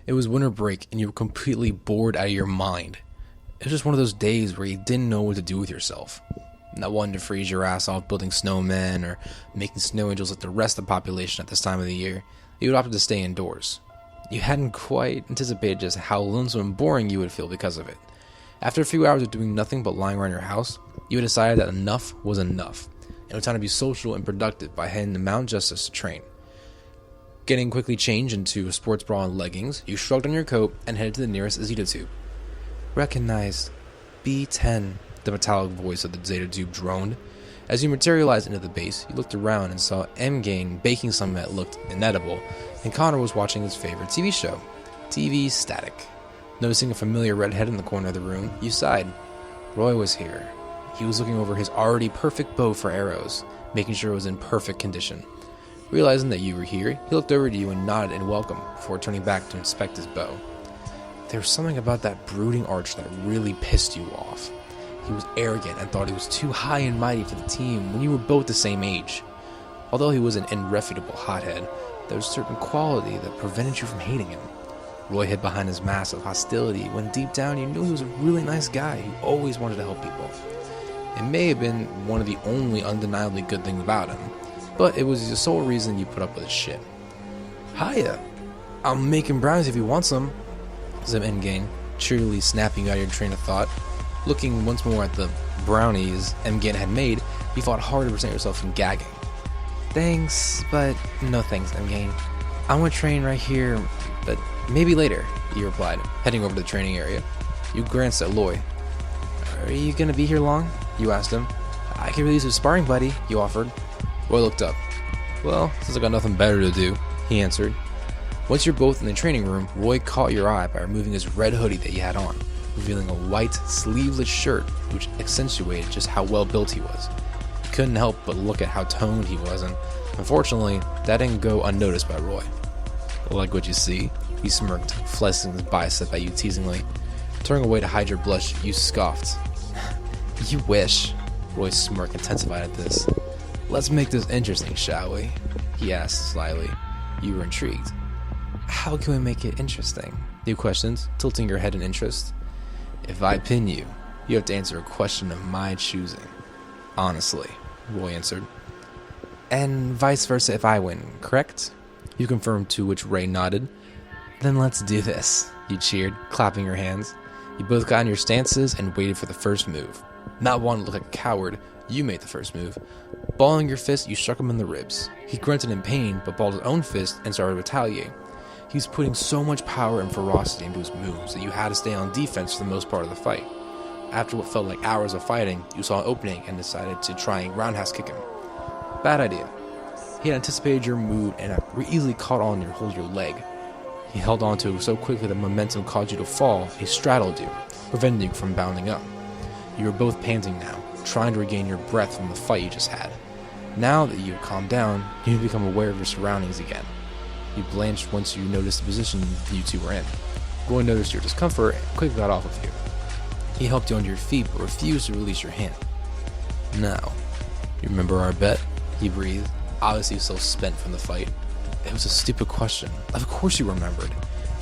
It was winter break and you were completely bored out of your mind. It was just one of those days where you didn't know what to do with yourself. Not wanting to freeze your ass off building snowmen or making snow angels like the rest of the population at this time of the year, you would opt to stay indoors. You hadn't quite anticipated just how lonesome and boring you would feel because of it. After a few hours of doing nothing but lying around your house, you had decided that enough was enough, and it was time to be social and productive by heading to Mount Justice to train. Getting quickly changed into a sports bra and leggings, you shrugged on your coat and headed to the nearest Zeta tube. Recognized. B10, the metallic voice of the Zeta tube droned. As you materialized into the base, you looked around and saw M-Gain baking something that looked inedible, and Connor was watching his favorite TV show, TV Static. Noticing a familiar redhead in the corner of the room, you sighed. Roy was here. He was looking over his already perfect bow for arrows, making sure it was in perfect condition. Realizing that you were here, he looked over to you and nodded in welcome before turning back to inspect his bow. There was something about that brooding arch that really pissed you off. He was arrogant and thought he was too high and mighty for the team when you were both the same age. Although he was an irrefutable hothead, there was a certain quality that prevented you from hating him. Roy hid behind his mask of hostility when deep down you knew he was a really nice guy who always wanted to help people. It may have been one of the only undeniably good things about him, but it was the sole reason you put up with his shit. Hiya! I'm making brownies if you want some, said M-Gain, cheerily snapping you out of your train of thought. Looking once more at the brownies M-Gain had made, you fought hard to prevent yourself from gagging. Thanks, but no thanks, M-Gain. I want to train right here, but maybe later, he replied, heading over to the training area. You glanced at Loy. Are you going to be here long? You asked him. I could really use a sparring buddy, you offered. Roy looked up. Well, since I got nothing better to do, he answered. Once you're both in the training room, Roy caught your eye by removing his red hoodie that he had on, revealing a white, sleeveless shirt which accentuated just how well built he was. You couldn't help but look at how toned he was, and unfortunately, that didn't go unnoticed by Roy. Like what you see? He smirked, flexing his bicep at you teasingly. Turning away to hide your blush, you scoffed. You wish. Roy's smirk intensified at this. Let's make this interesting, shall we? He asked slyly. You were intrigued. How can we make it interesting? You questioned, tilting your head in interest. If I pin you, you have to answer a question of my choosing. Honestly, Roy answered. And vice versa if I win, correct? You confirmed, to which Ray nodded. Then let's do this, you cheered, clapping your hands. You both got in your stances and waited for the first move. Not wanting to look like a coward, you made the first move. Balling your fist, you struck him in the ribs. He grunted in pain, but balled his own fist and started to retaliate. He was putting so much power and ferocity into his moves that you had to stay on defense for the most part of the fight. After what felt like hours of fighting, you saw an opening and decided to try and roundhouse kick him. Bad idea. He had anticipated your move and easily caught on to hold your leg. He held on to it so quickly that momentum caused you to fall. He straddled you, preventing you from bounding up. You were both panting now, trying to regain your breath from the fight you just had. Now that you had calmed down, you had become aware of your surroundings again. You blanched once you noticed the position you two were in. Roy noticed your discomfort and quickly got off of you. He helped you onto your feet but refused to release your hand. Now, you remember our bet? He breathed, obviously so spent from the fight. It was a stupid question. Of course you remembered.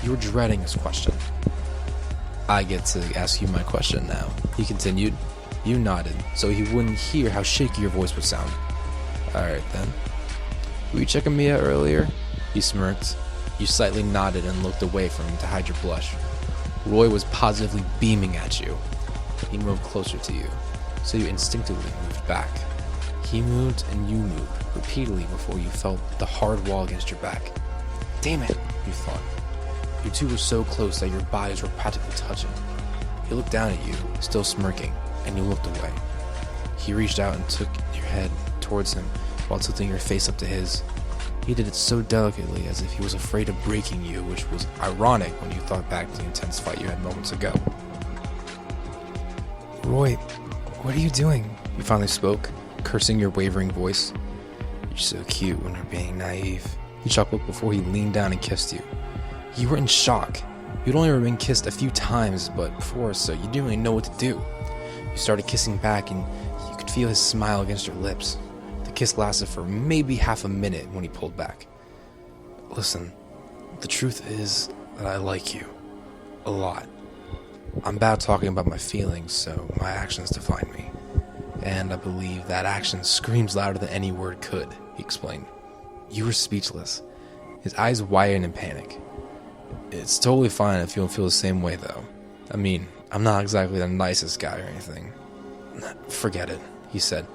You were dreading his question. I get to ask you my question now, he continued. You nodded, so he wouldn't hear how shaky your voice would sound. Alright then. Were you checking me out earlier? He smirked. You slightly nodded and looked away from him to hide your blush. Roy was positively beaming at you. He moved closer to you, so you instinctively moved back. He moved and you moved repeatedly before you felt the hard wall against your back. Damn it, you thought. You two were so close that your bodies were practically touching. He looked down at you, still smirking, and you looked away. He reached out and took your head towards him while tilting your face up to his. He did it so delicately as if he was afraid of breaking you, which was ironic when you thought back to the intense fight you had moments ago. Roy, what are you doing? You finally spoke, cursing your wavering voice. You're so cute when you're being naive. He chuckled before he leaned down and kissed you. You were in shock. You'd only ever been kissed a few times, but before, so you didn't really know what to do. You started kissing back and you could feel his smile against your lips. The kiss lasted for maybe half a minute when he pulled back. Listen, the truth is, that I like you a lot. I'm bad talking about my feelings, so my actions define me. And I believe that action screams louder than any word could, he explained. You were speechless. His eyes widened in panic. It's totally fine if you don't feel the same way, though. I mean, I'm not exactly the nicest guy or anything. Forget it, he said.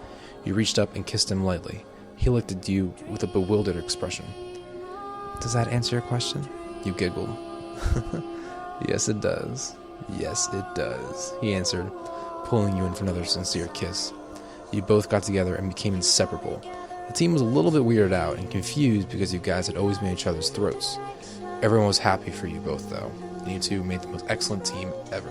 You reached up and kissed him lightly. He looked at you with a bewildered expression. Does that answer your question? You giggled. Yes, it does. Yes, it does, he answered, pulling you in for another sincere kiss. You both got together and became inseparable. The team was a little bit weirded out and confused because you guys had always been at each other's throats. Everyone was happy for you both, though. You two made the most excellent team ever.